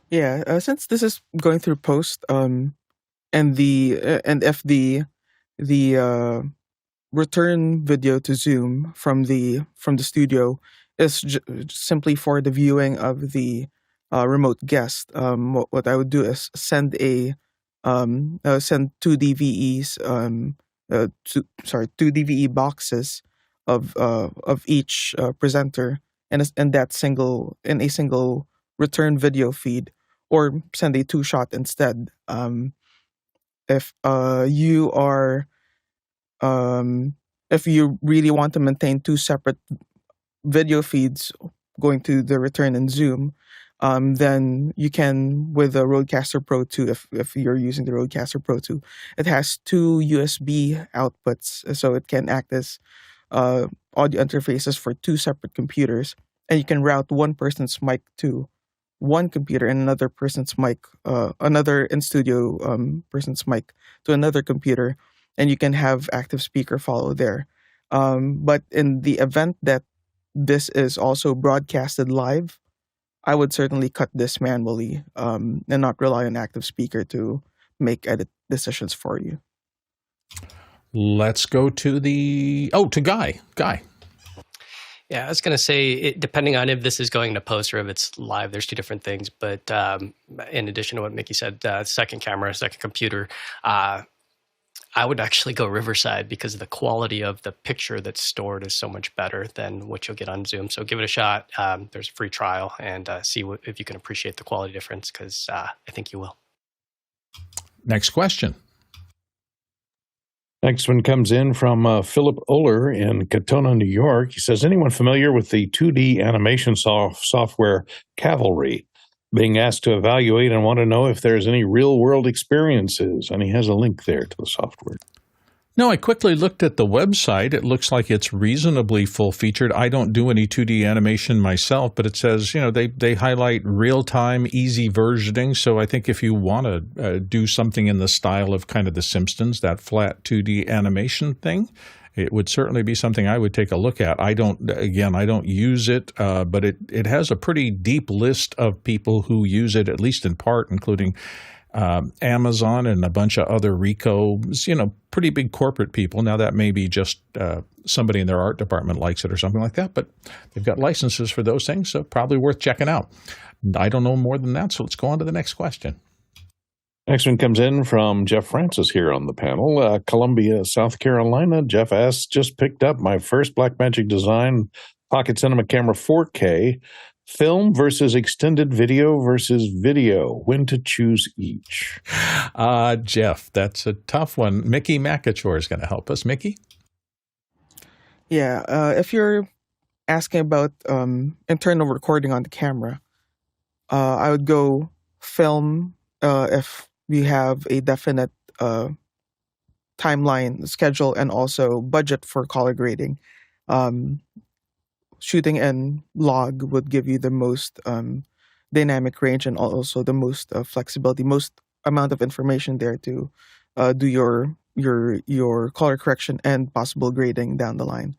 Yeah, since this is going through post, and if the return video to Zoom from the studio is simply for the viewing of the remote guest, what I would do is send 2 DVEs, 2 DVE boxes of each presenter, and in a single return video feed, or send a 2-shot instead. If you really want to maintain 2 separate video feeds going to the return in Zoom, then you can, with the Rodecaster Pro 2, if you're using the Rodecaster Pro 2, it has 2 USB outputs, so it can act as audio interfaces for 2 separate computers, and you can route one person's mic to one computer and another person's mic, another in-studio person's mic to another computer, and you can have active speaker follow there. But in the event that this is also broadcasted live, I would certainly cut this manually and not rely on active speaker to make edit decisions for you. Let's go to to Guy. Guy. Yeah, I was going to say, depending on if this is going to post or if it's live, there's 2 different things. But in addition to what Mickey said, second camera, second computer, I would actually go Riverside because the quality of the picture that's stored is so much better than what you'll get on Zoom. So give it a shot. There's a free trial, and see if you can appreciate the quality difference, because I think you will. Next question. Next one comes in from Philip Oler in Katona, New York. He says, anyone familiar with the 2D animation software Cavalry? Being asked to evaluate and want to know if there's any real-world experiences. And he has a link there to the software. No, I quickly looked at the website. It looks like it's reasonably full-featured. I don't do any 2D animation myself, but it says, they highlight real-time, easy versioning. So I think if you want to do something in the style of kind of The Simpsons, that flat 2D animation thing, it would certainly be something I would take a look at. I don't use it, but it has a pretty deep list of people who use it, at least in part, including Amazon and a bunch of other pretty big corporate people. Now, that may be just somebody in their art department likes it or something like that, but they've got licenses for those things, so probably worth checking out. I don't know more than that, so let's go on to the next question. Next one comes in from Jeff Francis here on the panel. Columbia, South Carolina. Jeff asks, just picked up my first Blackmagic Design Pocket Cinema Camera 4K. Film versus extended video versus video. When to choose each? Jeff, that's a tough one. Mickey McAchore is going to help us. Mickey? Yeah, if you're asking about internal recording on the camera, I would go film if we have a definite timeline, schedule, and also budget for color grading. Shooting in log would give you the most dynamic range and also the most flexibility, most amount of information there to do your color correction and possible grading down the line.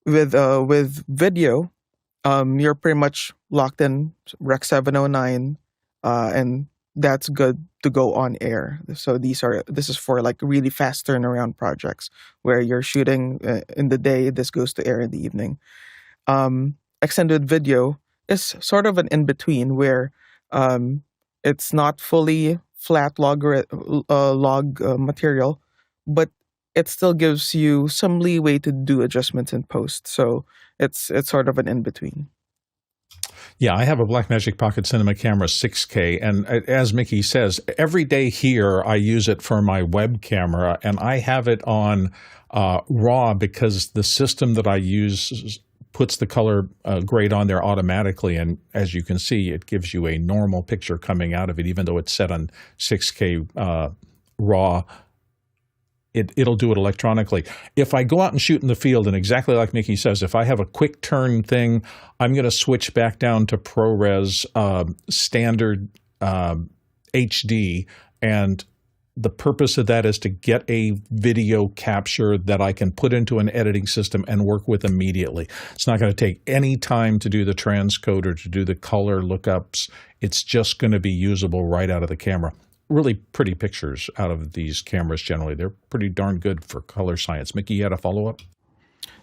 With video, you're pretty much locked in Rec 709, and that's good to go on air. So this is for like really fast turnaround projects where you're shooting in the day, this goes to air in the evening. Extended video is sort of an in-between where it's not fully flat log material, but it still gives you some leeway to do adjustments in post. So it's sort of an in-between. Yeah, I have a Blackmagic Pocket Cinema Camera 6K, and as Mickey says, every day here I use it for my web camera, and I have it on RAW because the system that I use puts the color grade on there automatically, and as you can see, it gives you a normal picture coming out of it, even though it's set on 6K RAW. It'll do it electronically. If I go out and shoot in the field, and exactly like Mickey says, if I have a quick turn thing, I'm going to switch back down to ProRes standard HD, and the purpose of that is to get a video capture that I can put into an editing system and work with immediately. It's not going to take any time to do the transcode or to do the color lookups. It's just going to be usable right out of the camera. Really pretty pictures out of these cameras generally. They're pretty darn good for color science. Mickey, you had a follow-up?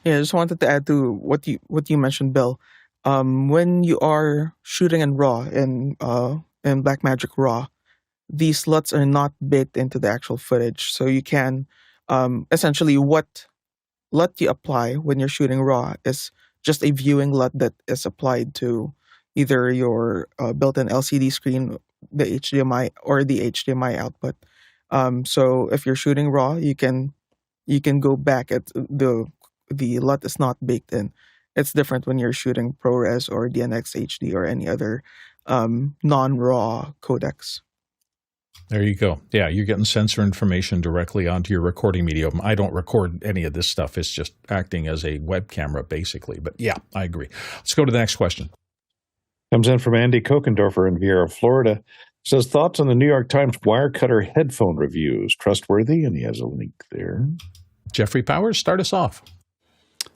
Yeah, I just wanted to add to what you mentioned, Bill. When you are shooting in RAW, in Blackmagic RAW, these LUTs are not baked into the actual footage. So you can essentially what LUT you apply when you're shooting RAW is just a viewing LUT that is applied to either your built-in LCD screen, the HDMI, or the HDMI output. So if you're shooting RAW, you can go back at the LUT is not baked in. It's different when you're shooting ProRes or DNX HD or any other non-RAW codecs. There you go. Yeah, you're getting sensor information directly onto your recording medium. I don't record any of this stuff. It's just acting as a web camera, basically. But yeah, I agree. Let's go to the next question. Comes in from Andy Kokendorfer in Vieira, Florida. Says, thoughts on the New York Times Wirecutter headphone reviews. Trustworthy? And he has a link there. Jeffrey Powers, start us off.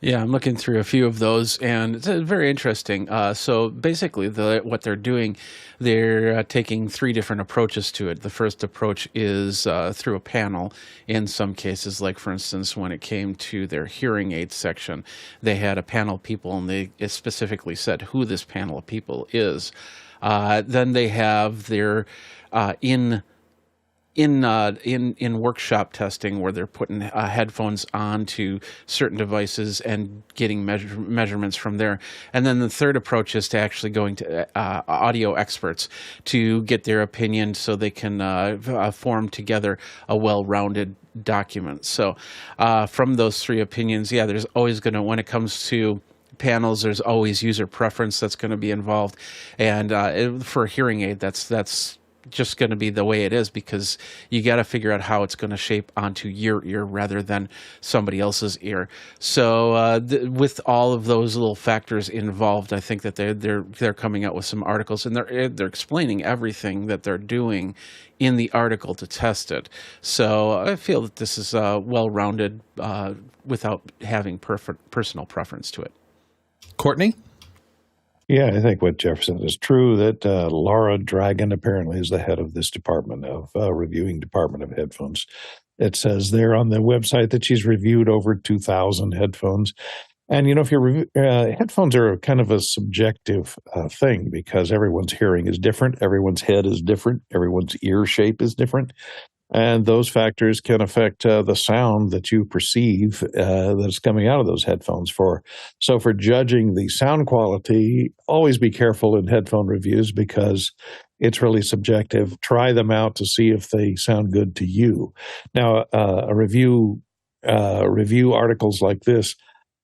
Yeah, I'm looking through a few of those, and it's very interesting. So basically, what they're doing, they're taking three different approaches to it. The first approach is through a panel. In some cases, like for instance, when it came to their hearing aid section, they had a panel of people, and they specifically said who this panel of people is. Then they have their in workshop testing where they're putting headphones onto certain devices and getting measurements from there. And then the third approach is to actually going to audio experts to get their opinion so they can form together a well-rounded document. So from those three opinions, there's always going to, when it comes to panels, there's always user preference that's going to be involved. And for a hearing aid, that's just going to be the way it is, because you got to figure out how it's going to shape onto your ear rather than somebody else's ear. So with all of those little factors involved, I think that they're coming out with some articles, and they're explaining everything that they're doing in the article to test it. So I feel that this is well-rounded without having personal preference to it. Courtney? Yeah, I think what Jeff said is true, that Laura Dragon apparently is the head of this department of reviewing department of headphones. It says there on the website that she's reviewed over 2,000 headphones. And, if you're headphones are kind of a subjective thing, because everyone's hearing is different, everyone's head is different, everyone's ear shape is different. And those factors can affect the sound that you perceive that's coming out of those headphones. So for judging the sound quality, always be careful in headphone reviews, because it's really subjective. Try them out to see if they sound good to you. Now, review articles like this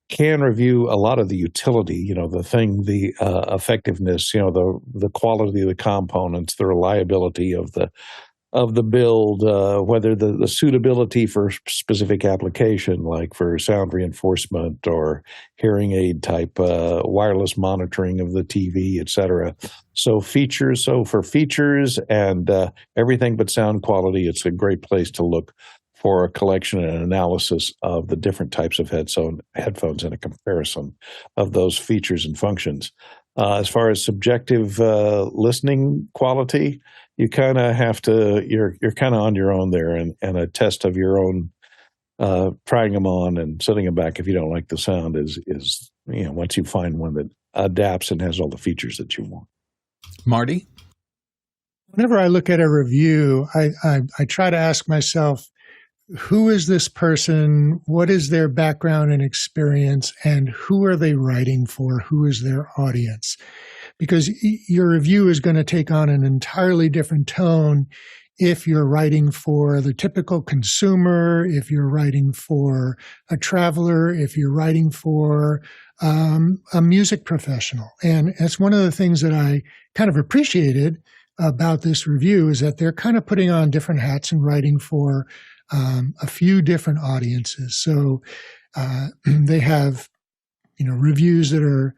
can review a lot of the utility, the effectiveness, the quality of the components, the reliability of the build, whether the suitability for specific application, like for sound reinforcement or hearing aid type wireless monitoring of the TV, etc. So for features and everything but sound quality, it's a great place to look for a collection and analysis of the different types of headphones and a comparison of those features and functions. As far as subjective listening quality, you kind of have to, you're kind of on your own there, and a test of your own, trying them on and setting them back if you don't like the sound is once you find one that adapts and has all the features that you want. Marty? Whenever I look at a review, I try to ask myself, who is this person? What is their background and experience? And who are they writing for? Who is their audience? Because your review is going to take on an entirely different tone if you're writing for the typical consumer, if you're writing for a traveler, if you're writing for a music professional. And it's one of the things that I kind of appreciated about this review is that they're kind of putting on different hats and writing for a few different audiences. So they have, reviews that are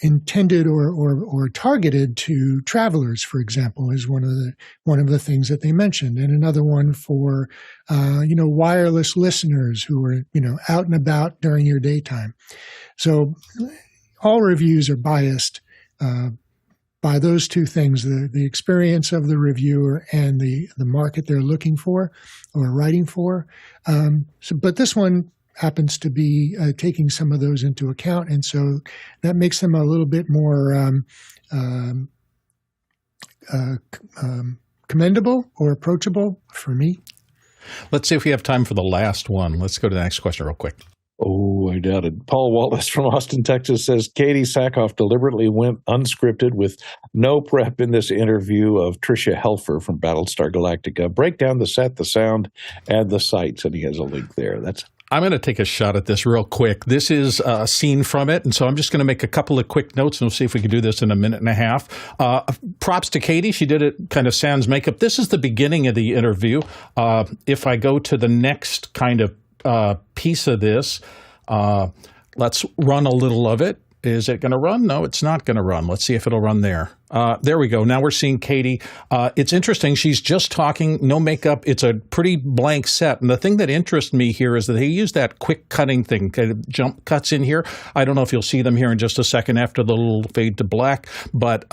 intended or targeted to travelers, for example, is one of the things that they mentioned, and another one for wireless listeners who are out and about during your daytime. So all reviews are biased by those two things, the experience of the reviewer and the market they're looking for or writing for. But this one happens to be taking some of those into account, and so that makes them a little bit more commendable or approachable for me. Let's see if we have time for the last one. Let's go to the next question real quick. Oh, I doubt it. Paul Wallace from Austin, Texas says, Katee Sackhoff deliberately went unscripted with no prep in this interview of Tricia Helfer from Battlestar Galactica. Break down the set, the sound, and the sights. And he has a link there. I'm going to take a shot at this real quick. This is a scene from it, and so I'm just going to make a couple of quick notes, and we'll see if we can do this in a minute and a half. Props to Katee. She did it kind of sans makeup. This is the beginning of the interview. If I go to the next kind of piece of this, let's run a little of it. Is it going to run? No, it's not going to run. Let's see if it'll run there. There we go. Now we're seeing Katee. It's interesting. She's just talking, no makeup. It's a pretty blank set. And the thing that interests me here is that they use that quick cutting thing, kind of jump cuts in here. I don't know if you'll see them here in just a second after the little fade to black. But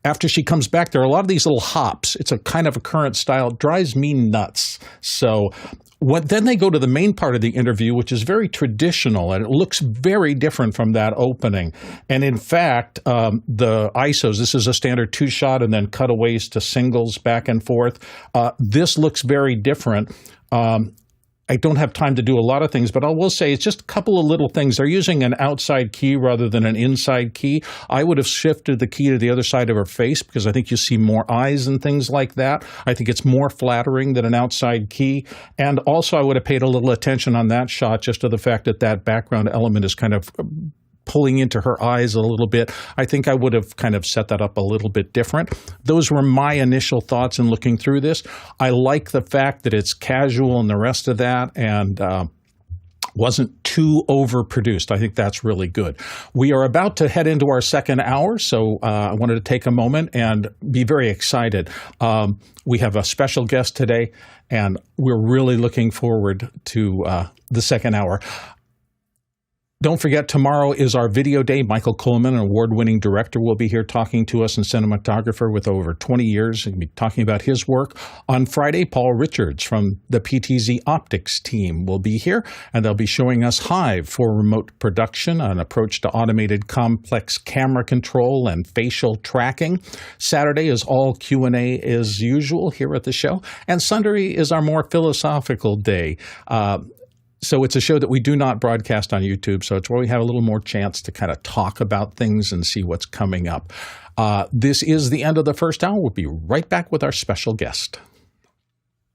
after she comes back, there are a lot of these little hops. It's a kind of a current style. It drives me nuts. So Then they go to the main part of the interview, which is very traditional, and it looks very different from that opening. And in fact, the ISOs, this is a standard 2-shot and then cutaways to singles back and forth. This looks very different. I don't have time to do a lot of things, but I will say it's just a couple of little things. They're using an outside key rather than an inside key. I would have shifted the key to the other side of her face because I think you see more eyes and things like that. I think it's more flattering than an outside key. And also I would have paid a little attention on that shot just to the fact that that background element is kind of pulling into her eyes a little bit. I think I would have kind of set that up a little bit different. Those were my initial thoughts in looking through this. I like the fact that it's casual and the rest of that, and wasn't too overproduced. I think that's really good. We are about to head into our second hour, so I wanted to take a moment and be very excited. We have a special guest today, and we're really looking forward to the second hour. Don't forget, tomorrow is our video day. Michael Coleman, an award-winning director, will be here talking to us, and cinematographer with over 20 years. He'll be talking about his work. On Friday, Paul Richards from the PTZ Optics team will be here, and they'll be showing us Hive for remote production, an approach to automated complex camera control and facial tracking. Saturday is all Q&A as usual here at the show, and Sunday is our more philosophical day. So it's a show that we do not broadcast on YouTube, so it's where we have a little more chance to kind of talk about things and see what's coming up. This is the end of the first hour. We'll be right back with our special guest.